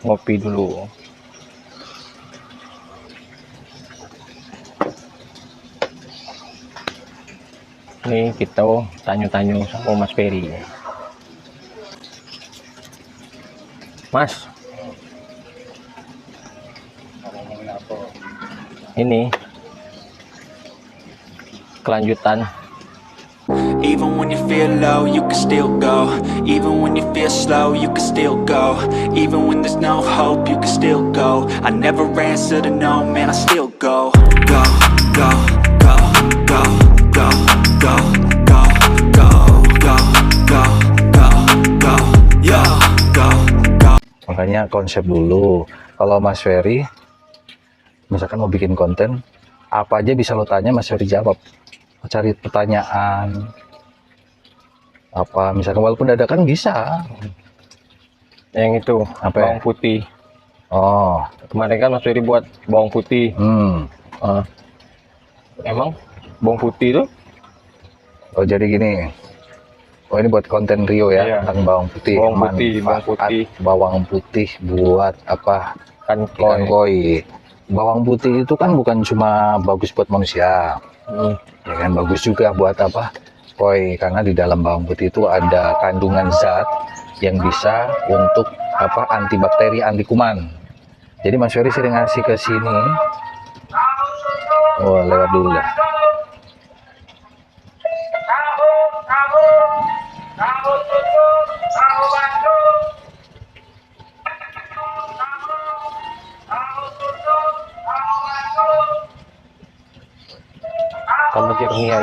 ngopi dulu. Nih kita tanya-tanya sama Mas Ferry. Mas, ini kelanjutan. Even when you feel low, you can still go. Even when you feel slow, you can still go. Even when there's no hope, you can still go. I never answer to no, man, I still go. Go, go, go, go, go, go, go, go, go, go, go, go, yo, go, go. Makanya konsep dulu. Kalau Mas Ferry misalkan mau bikin konten, apa aja bisa lo tanya, Mas Ferry jawab. Cari pertanyaan apa misalkan, walaupun dadakan bisa. Yang itu Apa? bawang putih. Oh, Kemarin kan Mas Ferry buat bawang putih. Emang bawang putih itu? Oh jadi gini. Oh ini buat konten Rio ya, Iya. tentang bawang putih. Bawang putih, Manfaat bawang putih buat apa? Kan Ikan koi. Bawang putih itu kan bukan cuma bagus buat manusia, ya kan, bagus juga buat apa? Koi, karena di dalam bawang putih itu ada kandungan zat yang bisa untuk apa? Antibakteri, anti kuman. Jadi Mas Ferry sering ngasih ke sini. Oh lewat dulu dah. sama jernih ya.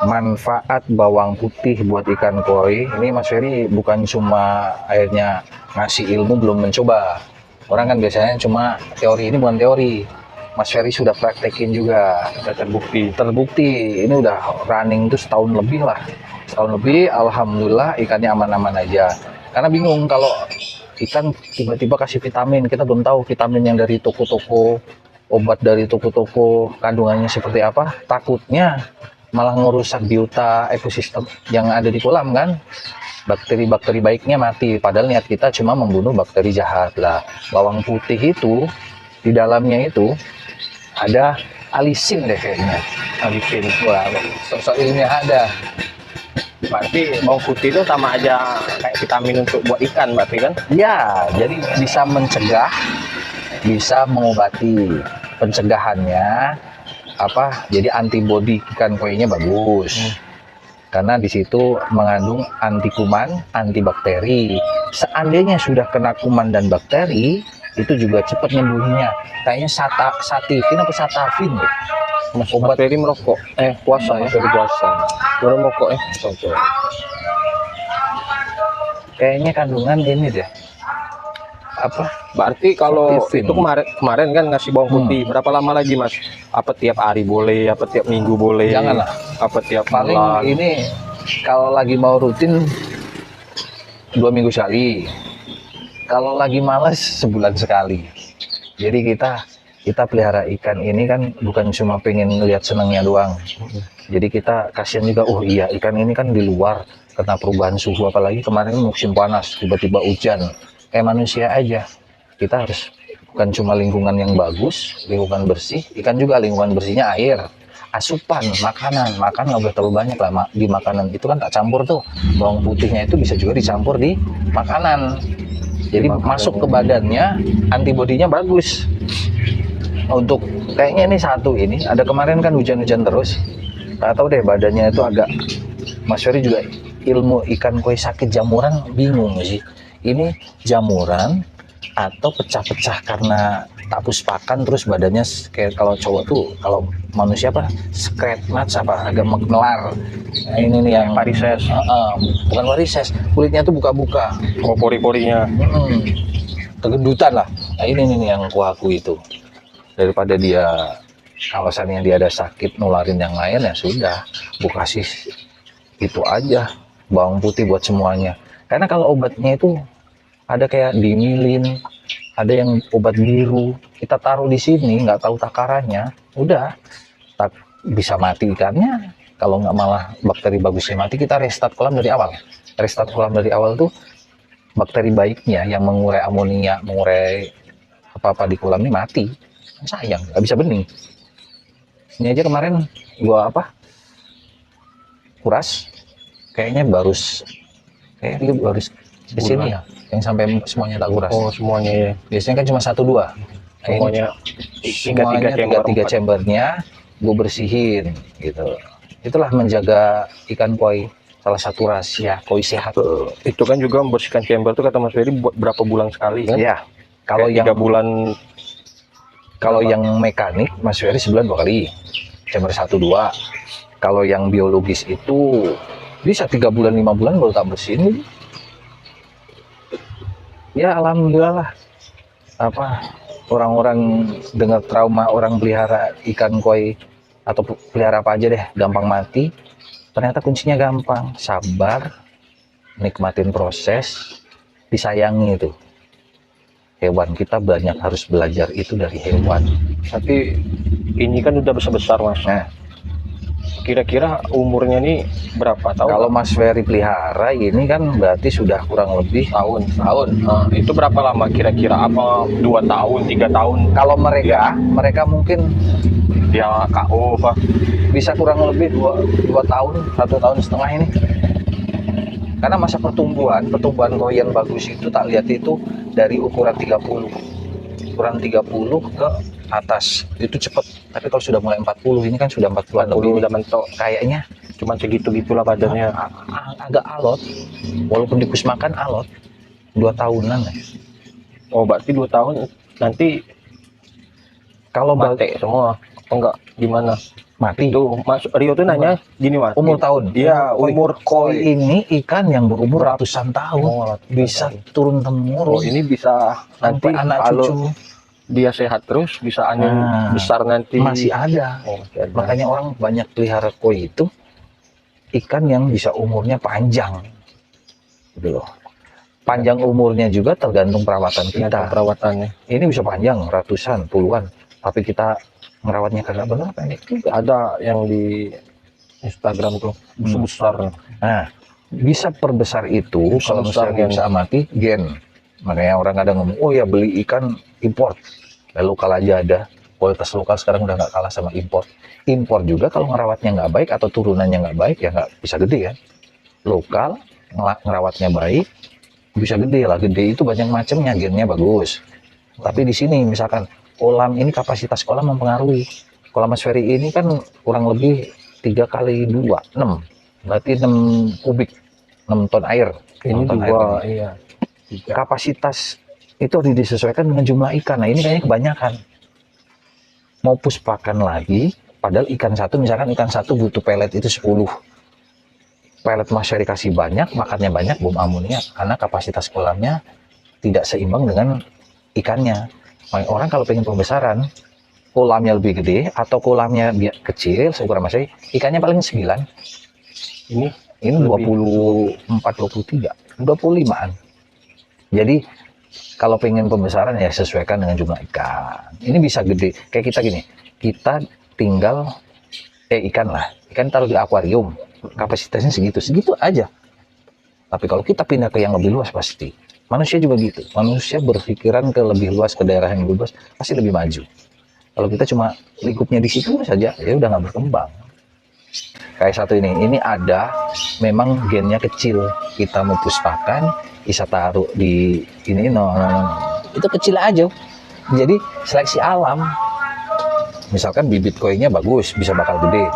Manfaat bawang putih buat ikan koi ini Mas Ferry bukan cuma akhirnya ngasih ilmu, belum mencoba. Orang kan biasanya cuma teori, ini bukan teori. Mas Ferry sudah praktekin juga, Udah terbukti. terbukti. Ini udah running tuh setahun lebih lah, setahun lebih. Alhamdulillah ikannya aman-aman aja. Karena bingung kalau ikan tiba-tiba kasih vitamin, kita belum tahu vitamin yang dari toko-toko, obat dari toko-toko kandungannya seperti apa. Takutnya malah ngerusak biota ekosistem yang ada di kolam kan. Bakteri-bakteri baiknya mati, padahal niat kita cuma membunuh bakteri jahat lah. Bawang putih itu di dalamnya itu ada alisin deh kayaknya. Alisin. Wah, sosok ilmiah ada. Berarti bawang putih itu sama aja kayak vitamin untuk buat ikan berarti kan? Ya, jadi bisa mencegah, bisa mengobati. Pencegahannya apa? Jadi antibodi ikan koinya bagus. Karena di situ mengandung anti kuman, antibakteri. Seandainya sudah kena kuman dan bakteri, itu juga cepat nyembuhinnya. Kayaknya satifin apa satafin deh. Mas Ferry merokok, puasa ya? Dari puasa. Baru merokok ya? Kayaknya kandungan ini deh. Apa? Berarti kalau Satifin. itu kemarin kan ngasih bawang putih, berapa lama lagi Mas? Apa tiap hari boleh? Apa tiap minggu boleh? Janganlah. Apa tiap Paling malam? ini kalau lagi mau rutin 2 minggu sekali. Kalau lagi malas sebulan sekali. Jadi kita pelihara ikan ini kan bukan cuma pengen ngelihat senangnya doang. Jadi kita kasihan juga, oh iya ikan ini kan di luar kena perubahan suhu, apalagi kemarin musim panas tiba-tiba hujan. Kayak manusia aja, kita harus bukan cuma lingkungan yang bagus, lingkungan bersih, ikan juga lingkungan bersihnya air, asupan, makanan nggak boleh terlalu banyak lah di makanan. Itu kan tak campur tuh, bawang putihnya itu bisa juga dicampur di makanan. Jadi masuk ke badannya, antibodinya bagus. Untuk kayaknya ini satu ini, ada kemarin kan hujan-hujan terus, nggak tahu deh badannya itu agak, Mas Ferry juga ilmu ikan koi sakit jamuran bingung sih. Ini jamuran atau pecah-pecah karena tak puspakan terus badannya kayak kalau cowok tuh, kalau manusia apa skretmatch apa agak melar. Nah, ini nih yang varises. bukan varises, kulitnya tuh buka-buka. Oh, pori-porinya. Kegendutan lah. Nah ini nih yang kuaku itu. Daripada dia kawasannya dia ada sakit nularin yang lain, ya sudah, gua kasih itu aja bawang putih buat semuanya. Karena kalau obatnya itu ada kayak dimilin, ada yang obat biru, kita taruh di sini nggak tahu takarannya, udah bisa mati ikannya. Kalau nggak malah bakteri bagusnya mati, kita restart kolam dari awal. Restart kolam dari awal tuh bakteri baiknya yang mengurai amonia, mengurai apa-apa di kolam ini mati. Sayang, nggak bisa bening. Ini aja kemarin gua kuras, kayaknya baru di sini ya, yang sampai semuanya tak kuras. Oh, semuanya ya. Biasanya kan cuma 1-2. Semuanya tiga chambernya gue bersihin gitu. Itulah menjaga ikan koi, salah satu rahasia koi sehat. Itu kan juga membersihkan chamber tuh kata Mas Ferry berapa bulan sekali kan? Ya, kalau Kayak yang 3 bulan. kalau yang mekanik Mas Ferry sebulan 2 kali, chamber 1-2. Kalau yang biologis itu bisa 3 bulan 5 bulan baru tak bersihin. Ya alhamdulillah lah, orang-orang dengar trauma orang pelihara ikan koi atau pelihara apa aja deh gampang mati. Ternyata kuncinya gampang, sabar, nikmatin proses, disayangi itu. Hewan kita banyak harus belajar itu dari hewan. Tapi ini kan udah besar-besar Mas. Nah, Kira-kira umurnya nih berapa tahun? kalau Mas Ferry pelihara ini kan berarti sudah kurang lebih tahun. Nah, itu berapa lama kira-kira? Apa 2 tahun, 3 tahun? kalau mereka mungkin Ya KO apa? bisa kurang lebih 2 tahun, 1,5 tahun ini. Karena masa pertumbuhan koi yang bagus itu tak lihat itu dari ukuran 30 ke atas itu cepat. Tapi kalau sudah mulai 40 ini kan sudah 40-an lebih udah mentok. kayaknya Cuman segitu-gitulah badannya. agak alot, walaupun dikusmakan alot. 2 tahunan ya. Oh, berarti 2 tahun nanti Kalau mati semua. Oh, enggak, gimana? mati Itu Mas Rio tuh nanya gini Mas. umur tahun. Iya, umur koi ini ikan yang berumur ratusan tahun, Oh, bisa turun Oh, temurun ini bisa nanti sampai anak kalau cucu dia sehat terus bisa angin Nah, besar nanti. masih ada. Oh, masih ada. Makanya orang banyak pelihara koi itu ikan yang bisa umurnya panjang, gitu loh. Panjang umurnya juga tergantung perawatan Tergantung kita. perawatannya. Ini bisa panjang ratusan, puluhan, tapi kita merawatnya kagak benar pendek juga. Ada yang di Instagram tuh besar. Nah, bisa perbesar itu Bisa kalau besar, misalnya Gen. bisa amati gen. Makanya orang kadang ngomong, oh ya beli ikan import, lokal aja ada. Kualitas lokal sekarang udah nggak kalah sama import. Impor juga kalau ngerawatnya nggak baik atau turunannya nggak baik ya nggak bisa gede kan. Lokal ngerawatnya baik bisa gede lah. Gede itu banyak macamnya, gennya bagus. Tapi di sini misalkan kolam ini kapasitas kolam mempengaruhi. Kolam Mas Ferry ini kan kurang lebih 3 kali 2, 6. Berarti 6 kubik, 6 ton air. Ini 6 ton dua, air. iya. Kapasitas itu harus disesuaikan dengan jumlah ikan. Nah ini kayaknya kebanyakan. Mau puspakan lagi, padahal ikan satu, misalkan ikan satu butuh pelet itu 10. Pelet Mas Ferry kasih banyak, makannya banyak, bom amonia. Karena kapasitas kolamnya tidak seimbang dengan ikannya. Makanya orang kalau pengen pembesaran, kolamnya lebih gede atau kolamnya kecil, seukuran Mas Ferry, ikannya paling 9. Ini Ini 24, 23, 25-an. Jadi kalau pengen pembesaran ya sesuaikan dengan jumlah ikan. Ini bisa gede. Kayak kita gini, kita tinggal ikan lah. Ikan taruh di akuarium, kapasitasnya segitu aja. Tapi kalau kita pindah ke yang lebih luas pasti. Manusia juga gitu. Manusia berpikiran ke lebih luas, ke daerah yang lebih luas, pasti lebih maju. Kalau kita cuma lingkupnya di situ saja, ya udah nggak berkembang. Kayak satu ini ada memang gennya kecil, kita mau puspakan bisa taruh di ini itu kecil aja. Jadi seleksi alam, misalkan bibit koinya bagus bisa bakal gede,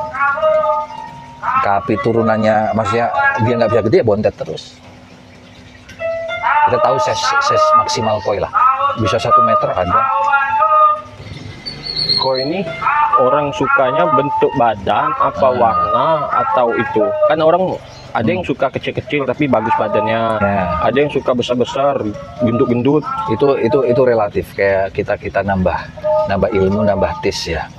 tapi turunannya maksudnya dia nggak bisa gede ya bontet terus. Kita tahu ses maksimal koi lah bisa 1 meter ada. koi ini orang sukanya bentuk badan apa warna atau itu kan orang ada yang suka kecil-kecil tapi bagus badannya, Nah, ada yang suka besar-besar gendut-gendut. itu relatif, kayak kita nambah ilmu, nambah tes ya.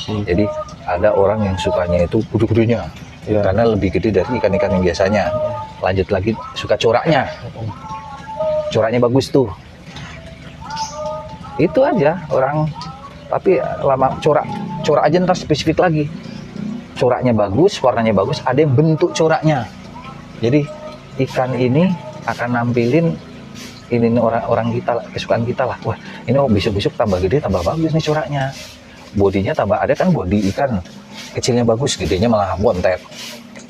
Jadi ada orang yang sukanya itu gede-gedenya Ya. karena lebih gede dari ikan-ikan yang biasanya. Lanjut lagi suka coraknya bagus tuh, itu aja orang. Tapi lama corak aja ntar spesifik lagi, coraknya bagus, warnanya bagus, ada yang bentuk coraknya. Jadi ikan ini akan nampilin ini nih orang-orang kita lah, kesukaan kita lah. Wah, ini besok-besok tambah gede, tambah bagus nih coraknya. Bodinya tambah, ada kan bodi ikan kecilnya bagus, gedenya malah bontet.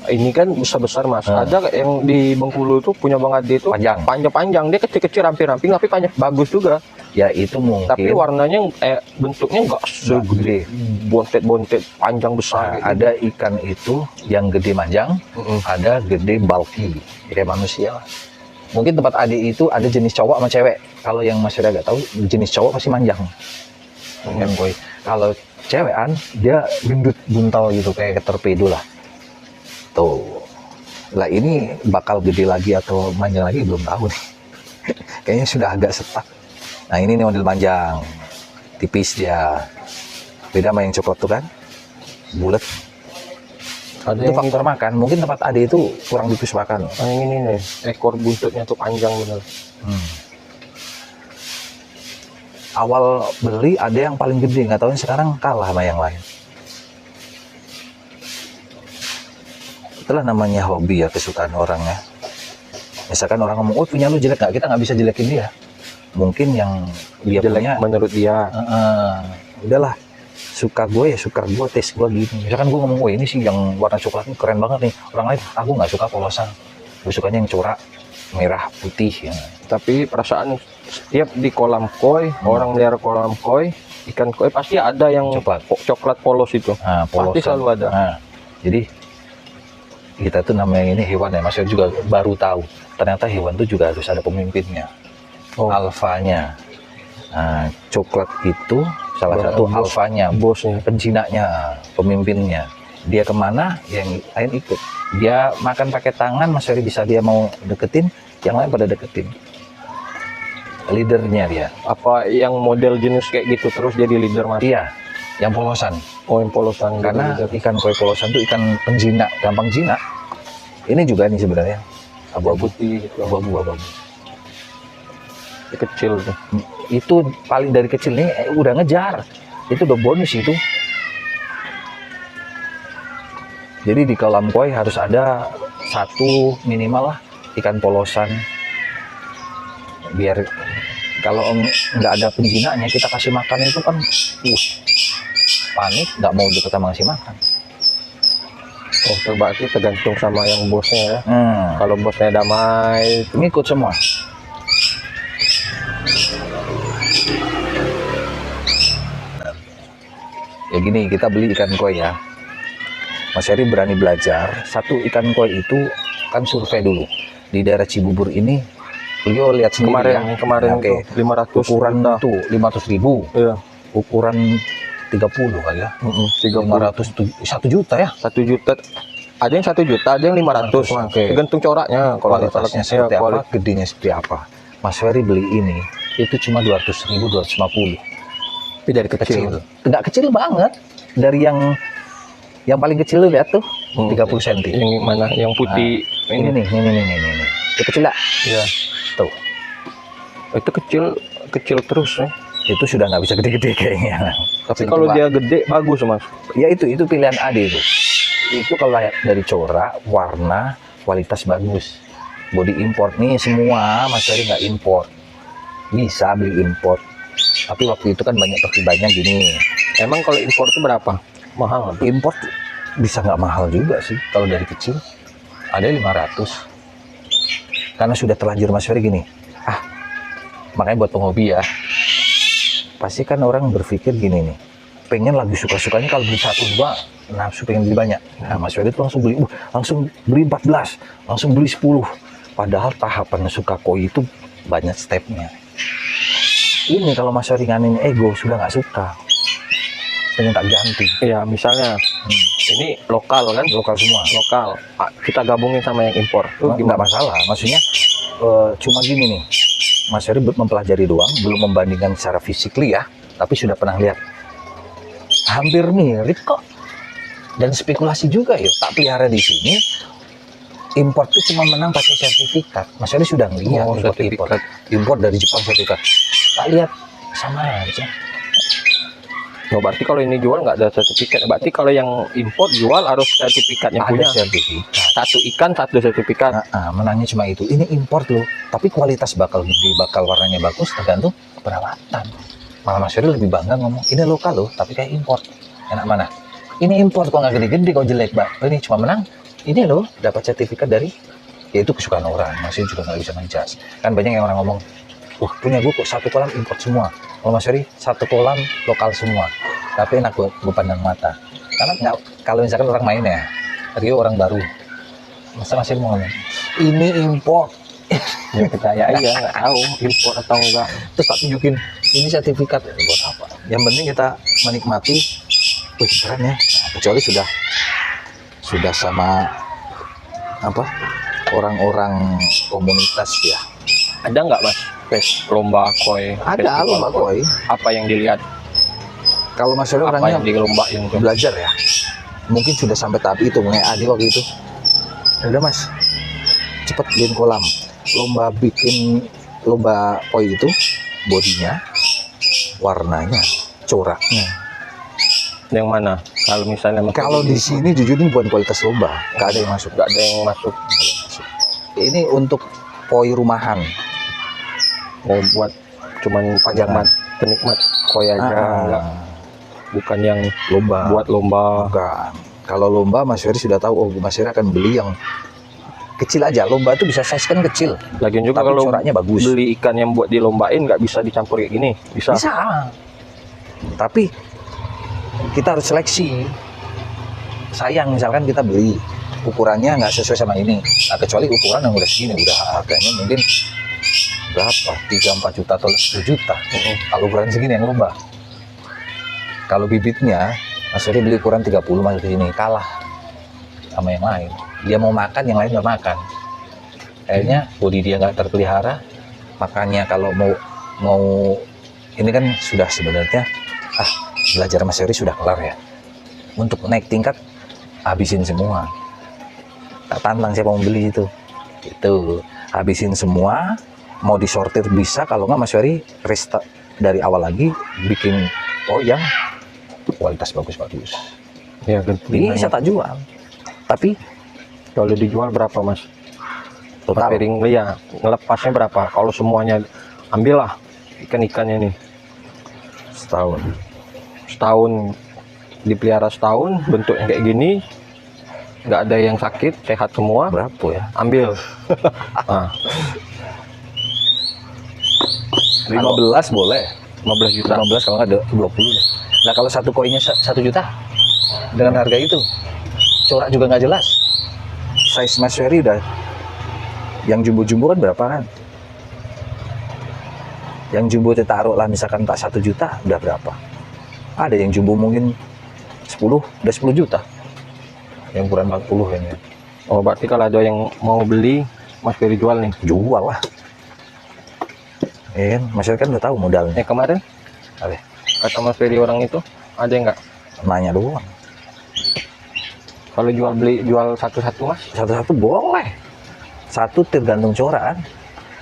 Ini kan besar-besar Mas. Hmm. Ada yang di Bengkulu tuh punya Bang Ade itu Panjang. panjang-panjang. Dia kecil-kecil ramping-ramping tapi panjang bagus juga. Ya itu mungkin. Tapi warnanya bentuknya enggak segede bontet-bontet panjang besar. Nah, ada ikan itu yang gede manjang, Mm-mm. ada gede bulky, kayak manusia lah. Mungkin tempat Ade itu ada jenis cowok sama cewek. Kalau yang Mas Ferry agak tahu, jenis cowok pasti manjang. Ikan koi. Kalau cewekan dia gendut buntal gitu kayak torpedo lah. Tuh. Lah ini bakal gede lagi atau manjang lagi belum tahu nih. Kayaknya sudah agak setak. Nah ini nih model panjang, tipis dia. Beda sama yang coklat tuh kan, bulat. Ada Itu yang faktor makan. Mungkin tempat Ade itu kurang tipis makan. yang ini nih, ekor buntutnya tuh panjang bener. Awal beli ada yang paling gede, nggak tahu sekarang kalah sama yang lain. Itulah namanya hobi ya, kesukaan orang ya. Misalkan orang ngomong, oh punya lu jelek nggak? Kita nggak bisa jelekin dia. Mungkin yang dia Jelek punya, menurut dia. udahlah. Suka gue ya suka gue, tes gue gini. Misalkan gue ngomong, oh ini sih yang warna coklat ini keren banget nih. Orang lain, aku nggak suka polosan. Gue sukanya yang corak merah putih. Ya. Tapi perasaan setiap di kolam koi, orang melihara kolam koi, ikan koi pasti ada yang Coklat. coklat polos itu. Nah, polosan. Pasti selalu ada. Nah, jadi kita tuh namanya ini hewan ya, Mas Yo juga baru tahu. Ternyata hewan tuh juga harus ada pemimpinnya, alfanya. Nah, coklat itu salah satu alfanya, Bosnya. penjinaknya, pemimpinnya. Dia kemana, yang lain ikut. Dia makan pakai tangan, Mas Ferry bisa dia mau deketin, yang lain pada deketin. Leadernya dia. Apa yang model jenis kayak gitu terus jadi leader Mas? Iya, yang polosan. Oh, yang polosan. Karena jadi leader. ikan koi polosan itu ikan penjinak, gampang jinak. Ini juga nih sebenarnya abu-abu, putih gitu. abu-abu. Kecil tuh. Itu paling dari kecil nih udah ngejar. Itu udah bonus itu. Jadi di kolam koi harus ada satu minimal lah ikan polosan. Biar kalau nggak ada penjinaknya kita kasih makan itu kan panik, nggak mau deket sama ngasih makan. Oh, berarti tergantung sama yang bosnya ya. Kalau bosnya damai, Ngikut semua. Ya gini, kita beli ikan koi ya. Mas Heri berani belajar. Satu ikan koi itu kan survei dulu. Di daerah Cibubur ini, beliau lihat sendiri kemarin Oke. itu 500 Ukuran juta. tuh 500.000. Iya. Ukuran 30 kali ya. 500 1 juta ya. 1 juta. Ada yang 1 juta, ada yang 500. Mas. Oke. Tergantung coraknya. Kalau Kualitasnya seperti apa, gedenya seperti apa. Mas Ferry beli ini itu cuma 200.000, 250. Tapi dari kecil. Nggak kecil banget. Dari yang paling kecil lu lihat tuh 30 cm. Yang mana? Yang putih. Ini nih. Itu kecil nggak? Iya. Tuh. Itu kecil terus ya. Itu sudah nggak bisa gede-gede kayaknya. Tapi kalau dia gede bagus Mas. Ya itu pilihan Ade itu. Itu kalau lihat dari corak, warna, kualitas bagus. Body import nih semua, Mas Ferry nggak import. Bisa beli import. Tapi waktu itu kan banyak gini. Emang kalau impor itu berapa? Mahal. Import bisa nggak mahal juga sih kalau dari kecil. Ada 500. Karena sudah terlanjur Mas Ferry gini. Makanya buat penghobi ya. Pasti kan orang berpikir gini nih. Pengen lagi suka-sukanya kalau beli 1-2 nafsu pengen beli banyak. Nah Mas Ferry itu langsung beli 14, langsung beli 10. Padahal tahapan suka koi itu banyak stepnya. Ini kalau Mas Ferry nganin ego sudah nggak suka, pengen tak ganti. Iya, misalnya ini lokal kan? Lokal semua. Lokal. Kita gabungin sama yang impor. Tuh Nggak masalah. Maksudnya cuma gini nih. Mas Ferry mempelajari doang, belum membandingkan secara fisikly ya, tapi sudah pernah lihat. Hampir mirip kok. Dan spekulasi juga ya, tak pelihara di sini. Import itu cuma menang pakai sertifikat. Mas Ferry sudah ngelihat import dari Jepang sertifikat. Tak lihat sama aja. Oh, berarti kalau ini jual nggak ada sertifikat. Berarti kalau yang impor jual harus sertifikat yang Ada punya. sertifikat. Satu ikan satu sertifikat. Menangnya cuma itu. Ini import loh, tapi kualitas bakal gede, bakal warnanya bagus tergantung perawatan. Malah Mas Ferry lebih bangga ngomong, ini lokal loh, tapi kayak import. Enak mana? Ini import kok nggak gede-gede, kok jelek, Mbak. Ini cuma menang. Ini loh, dapat sertifikat dari, ya itu kesukaan orang. Masih juga nggak bisa ngejudge. Kan banyak yang orang ngomong, wah punya gue kok satu kolam import semua. Kalau Mas Ferry satu kolam lokal semua. Tapi enak gue pandang mata. Karena nggak, kalau misalkan orang main ya, Rio orang baru, masa masih mau ngomong, ini import. Ya percaya aja, nggak tahu impor atau enggak. Terus tak tunjukin, ini sertifikat. Buat apa? Yang penting kita menikmati. Wih keren ya. Nah, kecuali sudah sama apa orang-orang komunitas ya. Ada nggak Mas tes lomba koi? Ada festival lomba koi. Apa yang dilihat? Kalau Mas Ferry Apa orangnya yang dilombain tuh? belajar ya. Mungkin sudah sampai tahap itu, mengenai Adi waktu itu. Ya udah Mas, cepet bikin kolam. Lomba koi itu bodinya, warnanya, coraknya. Yang mana? Kalau misalnya Kalau di sini jujur ini bukan kualitas lomba, nggak ada yang masuk. nggak ada yang masuk. Ini untuk koi rumahan. Oh, buat cuman Pajangan. penikmat koi aja, nggak, bukan yang Lomba. buat lomba. Bukan. Kalau lomba Mas Ferry sudah tahu, oh Mas Ferry akan beli yang kecil aja. Lomba itu bisa size kan kecil. Lagian juga Tapi kalau coraknya bagus. beli ikan yang buat dilombain nggak bisa dicampur kayak gini. Bisa. Bisa. Tapi kita harus seleksi. Sayang misalkan kita beli ukurannya nggak sesuai sama ini. Nah, kecuali ukuran yang udah segini, udah harganya mungkin berapa? 3-4 juta atau 10 juta. Kalau ukuran segini yang lomba. Kalau bibitnya, Mas Ferry beli ukuran 30 masuk ke sini, kalah sama yang lain. Dia mau makan, yang lain nggak makan. Akhirnya body dia nggak terpelihara. Makanya kalau mau ini kan sudah sebenarnya belajar Mas Ferry sudah kelar ya. Untuk naik tingkat habisin semua. Tak tantang siapa mau beli itu. Itu habisin semua, mau disortir bisa, kalau nggak Mas Ferry restart dari awal lagi, bikin yang kualitas bagus-bagus. Ya, ganti. Bisa tak jual. Tapi Kalau dijual berapa Mas? total Piring, ya ngelepasnya berapa? Kalau semuanya ambillah ikan-ikannya nih. setahun. Setahun dipelihara, setahun bentuknya kayak gini, nggak ada yang sakit, sehat semua, Berapa ya? ambil. Nah, 15 boleh. 15 juta. 15 kalau nggak ada 20 deh. Nah kalau satu koinnya 1 juta dengan harga itu, corak juga nggak jelas. Size Mas Ferry udah yang jumbo-jumbo kan berapa kan? Yang jumbo taruh lah misalkan tak 1 juta udah berapa? Ada yang jumbo mungkin 10, udah 10 juta. Yang ukuran 40 ini. Oh, berarti kalau ada yang mau beli, Mas Ferry jual nih. Jual lah. Mas Ferry kan udah tahu modalnya. Kemarin Ada kata Mas Ferry orang itu, ada nggak? nanya doang. Kalau jual beli, jual satu-satu Mas? Satu-satu boleh. Satu tergantung corak kan.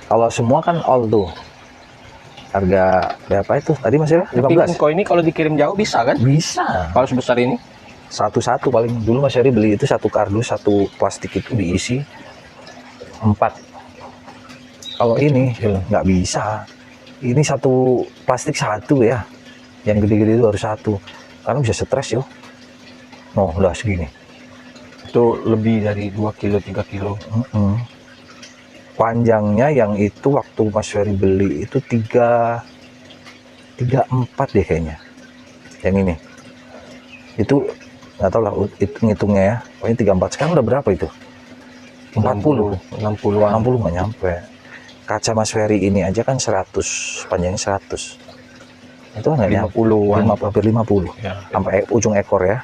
Kalau semua kan all tuh. Harga berapa itu? Tadi Mas Ferry Tapi 15. kok ini kalau dikirim jauh bisa kan? Bisa. Kalau sebesar ini? Satu-satu paling dulu Mas Ferry beli itu satu kardus, satu plastik itu diisi 4. Kalau ini nggak bisa. Ini satu plastik satu ya. Yang gede-gede itu harus satu. Karena bisa stres yo. Oh, udah segini. Itu lebih dari 2 kilo, 3 kilo. Panjangnya yang itu waktu Mas Ferry beli itu 34 deh kayaknya. Yang ini. Itu nggak tahu lah itu ngitungnya ya. Pokoknya 34. Sekarang udah berapa itu? 40. 60-an. 60 nggak nyampe. Kaca Mas Ferry ini aja kan 100, panjangnya 100. Itu kan nggak nyampe. 50-an. Hampir 50. Ya. Sampai ujung ekor ya.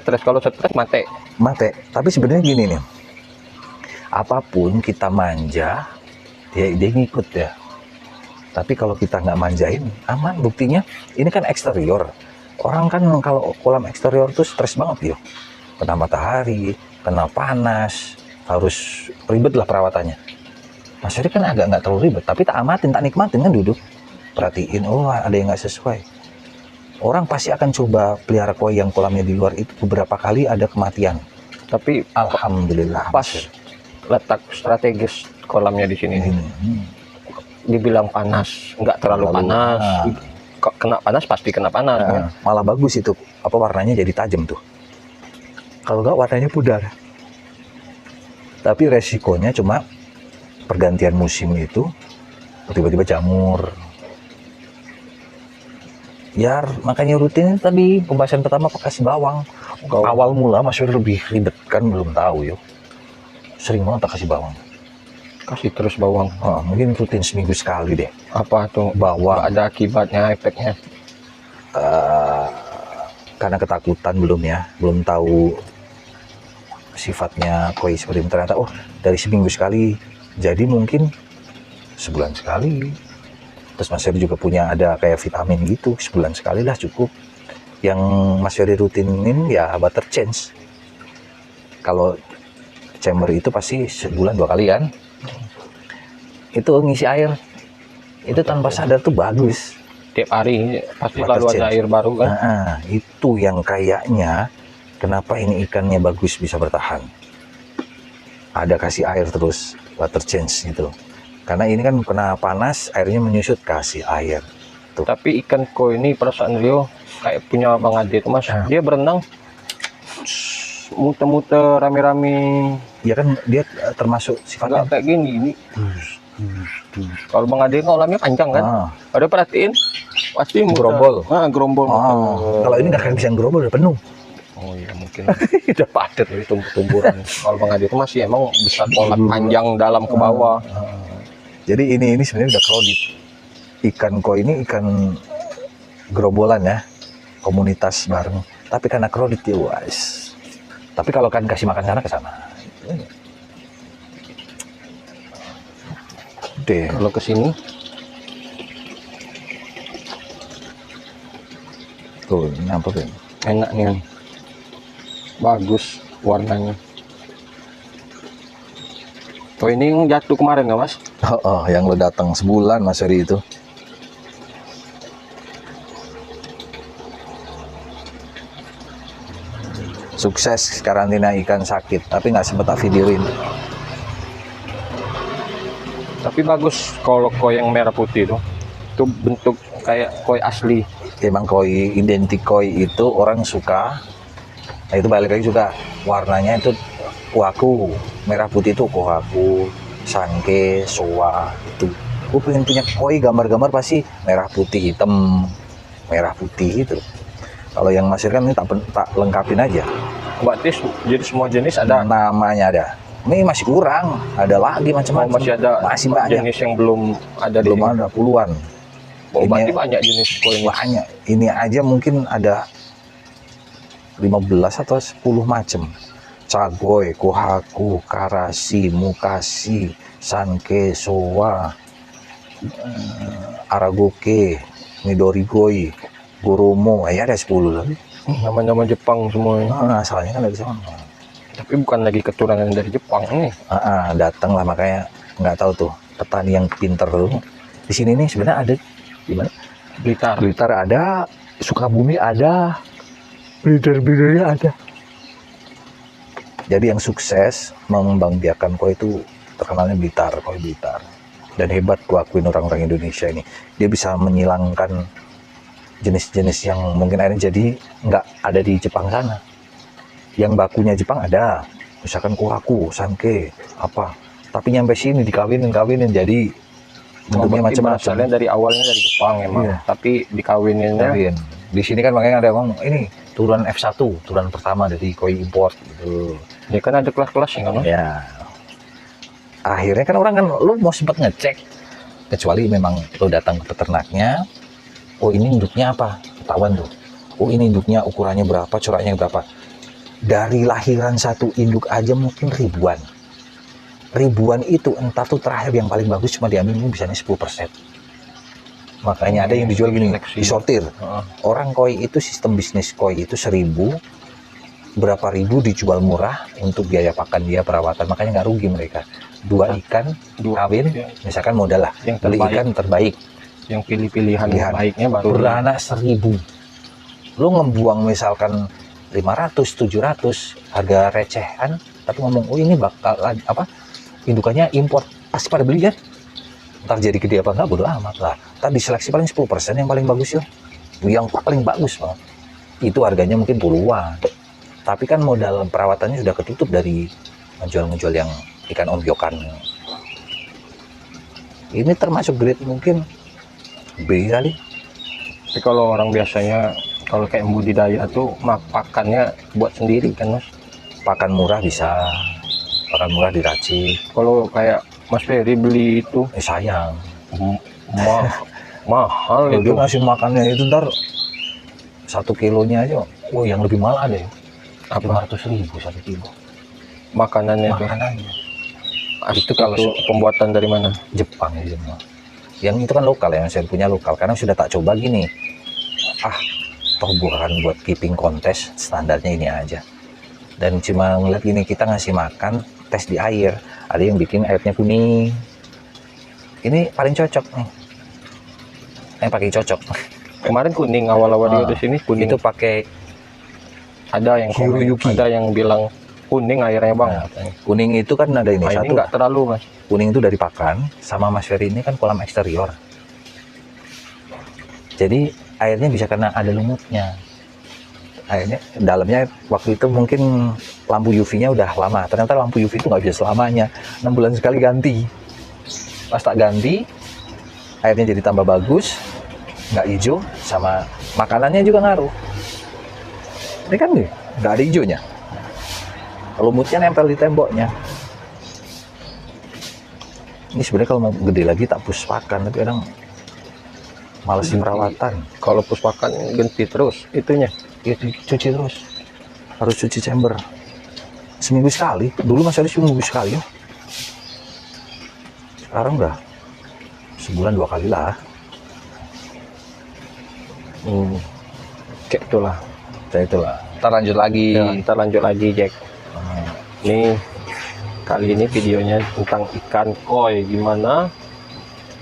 Stres, kalau stres mate. Mate. Tapi sebenarnya gini nih. Apapun kita manja, dia ngikut ya. Tapi kalau kita nggak manjain, aman. Buktinya ini kan eksterior. Orang kan kalau kolam eksterior tuh stres banget yo. Kena matahari, kena panas, harus ribet lah perawatannya. Mas Ferry kan agak nggak terlalu ribet, tapi tak amatin, tak nikmatin kan duduk. Perhatiin, oh ada yang nggak sesuai. Orang pasti akan coba pelihara koi yang kolamnya di luar itu, beberapa kali ada kematian. Tapi Alhamdulillah. pas letak strategis kolamnya di sini, dibilang panas, nggak terlalu panas. Kok kena panas pasti kena panas. Ya. Malah bagus itu, apa warnanya jadi tajam tuh. Kalau nggak warnanya pudar. Tapi resikonya cuma pergantian musim itu tiba-tiba jamur. Ya makanya rutin tadi pembahasan pertama kasih bawang. Awal mula masih lebih ribet kan, belum tahu yuk. Sering banget tak kasih bawang. Kasih terus bawang. Mungkin rutin seminggu sekali deh. Apa tuh? Bawang. Ada akibatnya, efeknya? Karena ketakutan belum tahu sifatnya koi seperti itu. Ternyata dari seminggu sekali jadi mungkin sebulan sekali. Terus Mas Ferry juga punya ada kayak vitamin gitu, sebulan sekali lah cukup. Yang Mas Ferry rutinin ya butter change. Kalau chamber itu pasti sebulan 2 kali kan. Itu ngisi air itu tanpa sadar tuh bagus. Tiap hari pasti Butter selalu ada change. air baru kan. Itu yang kayaknya kenapa ini ikannya bagus bisa bertahan. Ada kasih air terus, butter change gitu. Karena ini kan kena panas, airnya menyusut, kasih air. Tuh. Tapi ikan koi ini perasaan Rio kayak punya Bang Ade itu Mas. Dia berenang muter-muter rame-rame. Ya kan dia termasuk sifatnya Enggak kayak gini. Kalau Bang Ade kolamnya panjang kan? Ada perhatiin? Pasti muter. Gerombol. Gerombol. Kalau ini nggak akan bisa gerombol, udah penuh. Oh iya mungkin udah padat dari tumbuh-tumbuhan. Kalau Bang Ade itu masih emang besar kolam panjang dalam ke bawah. Jadi ini sebenarnya udah crowded. Ikan koi ini ikan gerombolan ya, komunitas bareng. Tapi karena crowded ya wis. Tapi kalau kan kasih makan sana ke sana. Deh. Kalau ke sini Tuh, ini apa tuh? enak nih. Bagus warnanya. Oh ini yang jatuh kemarin nggak Mas? Yang lo datang sebulan Mas Ferry itu. Sukses karantina ikan sakit, tapi nggak sempet tak videoin. Tapi bagus kalau koi yang merah putih itu. Itu bentuk kayak koi asli. Emang koi identik koi itu orang suka. Nah itu balik lagi juga warnanya itu kuaku, merah putih itu kuaku, sanke, soa itu. Gue pengen punya koi gambar-gambar pasti merah putih hitam, merah putih itu. Kalau yang masih kan ini tak lengkapin aja. Berarti jadi semua jenis ada. Namanya ada. Ini masih kurang, ada lagi macam-macam. Masih ada masih banyak. jenis yang belum ada. Belum ada puluhan. Berarti banyak jenis koi. Banyak. Ini aja mungkin ada 15 atau 10 macam. Cagoy, kohaku, karasi, mukasi, sanke, soa, aragoke, midorigoi, goromo, ya ada 10 lagi. Nama-nama Jepang semuanya. Asalnya kan dari sana. Tapi bukan lagi keturunan dari Jepang nih. Datang lah, makanya nggak tahu tuh petani yang pinter tuh. Di sini nih sebenarnya ada di mana? Blitar. Blitar ada, Sukabumi ada, breeder-breedernya ada. Jadi yang sukses mengembangbiakan koi itu terkenalnya Blitar, koi Blitar. Dan hebat gua akuin orang-orang Indonesia ini. Dia bisa menyilangkan jenis-jenis yang mungkin akhirnya jadi nggak ada di Jepang sana. Yang bakunya Jepang ada, misalkan kohaku, sanke, apa. Tapi nyampe sini dikawinin jadi bentuknya macam-macam. Asalnya dari awalnya dari Jepang emang, Iya. tapi dikawininnya. Di sini kan makanya ada ngomong ini turunan F1, turunan pertama dari koi import gitu. Ya kan ada kelas-kelasnya kan? Ya. Akhirnya kan orang kan lu mau sempat ngecek, kecuali memang lu datang ke peternaknya, oh ini induknya apa? Ketahuan tuh. Oh ini induknya ukurannya berapa, coraknya berapa. Dari lahiran satu induk aja mungkin ribuan. Ribuan itu entah tuh terakhir yang paling bagus cuma diambil ini bisanya 10%. Makanya ada yang dijual gini, disortir. Orang koi itu sistem bisnis koi itu 1.000, berapa ribu dijual murah untuk biaya pakan dia, perawatan, makanya nggak rugi mereka. 2 ikan kawin, misalkan modal lah, yang beli terbaik. ikan terbaik, Yang pilih-pilihan baiknya baru beranak 1.000. Lu ngebuang misalkan 500, 700 harga recehan, tapi ngomong, oh ini bakal apa? Indukannya import, pasti pada beli kan? Entar jadi gede apa enggak bodo amat lah. Entar diseleksi paling 10% yang paling bagus ya. Yang paling bagus banget. Itu harganya mungkin puluhan. Tapi kan modal perawatannya sudah ketutup dari ngejual yang ikan ombyokan. Ini termasuk grade mungkin B kali. Tapi kalau orang biasanya kalau kayak budidaya tuh pakannya buat sendiri kan Mas. Pakan murah bisa, pakan murah diracik. Kalau kayak Mas Ferry beli itu Sayang. mahal Dia itu. ngasih makannya itu ntar 1 kilonya aja. Oh yang lebih mahal ada ya. Apa? 500.000 1 kilo. Makanannya tuh. Makanannya. Itu kalau pembuatan dari mana? Jepang ya semua. Yang itu kan lokal ya, saya punya lokal. Karena sudah tak coba gini. Toh bukan buat keeping kontes, standarnya ini aja. Dan cuma ngeliat gini, kita ngasih makan, tes di air. Ada yang bikin airnya kuning. Ini paling cocok nih. Pakai cocok. Kemarin kuning awal-awal dia di sini kuning. Itu pakai Ada yang Hiroyuki. ada yang bilang kuning airnya bang. kuning itu kan ada ini Nah, ini satu. nggak terlalu Mas. Kuning itu dari pakan, sama Mas Ferry ini kan kolam eksterior. Jadi airnya bisa kena ada lumutnya. Airnya dalamnya waktu itu mungkin lampu UV-nya udah lama. Ternyata lampu UV itu nggak bisa selamanya. 6 bulan sekali ganti. Pas tak ganti, airnya jadi tambah bagus, nggak hijau, sama makanannya juga ngaruh. Ini kan nih, nggak ada hijaunya. Lumutnya nempel di temboknya. Ini sebenarnya kalau mau gede lagi tak push pakan, tapi kadang malesin perawatan. Kalau puspakan ganti terus itunya. Ya cuci terus. Harus cuci chamber. Seminggu sekali. Dulu masih ada seminggu sekali ya. Sekarang udah sebulan 2 kali lah. Kayak itulah. Kayak itulah. Kita lanjut lagi. Ya, kita lanjut lagi Jack. Ini kali ini videonya tentang ikan koi, gimana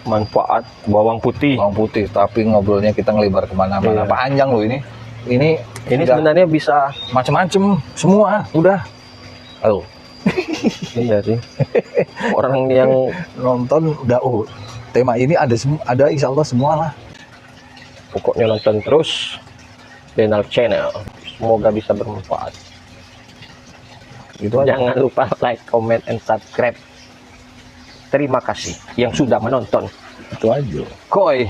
manfaat bawang putih. Bawang putih, tapi ngobrolnya kita ngelebar kemana-mana. Iya. Panjang loh ini. Ini Sebenarnya bisa. macam-macam semua. Udah. Ayo Iya sih. Orang yang nonton udah. Oh, tema ini ada insya Allah semua lah. pokoknya nonton terus channel. Semoga bisa bermanfaat. Itu aja. Jangan lupa like, comment, and subscribe. Terima kasih yang sudah menonton. Itu aja. Koi.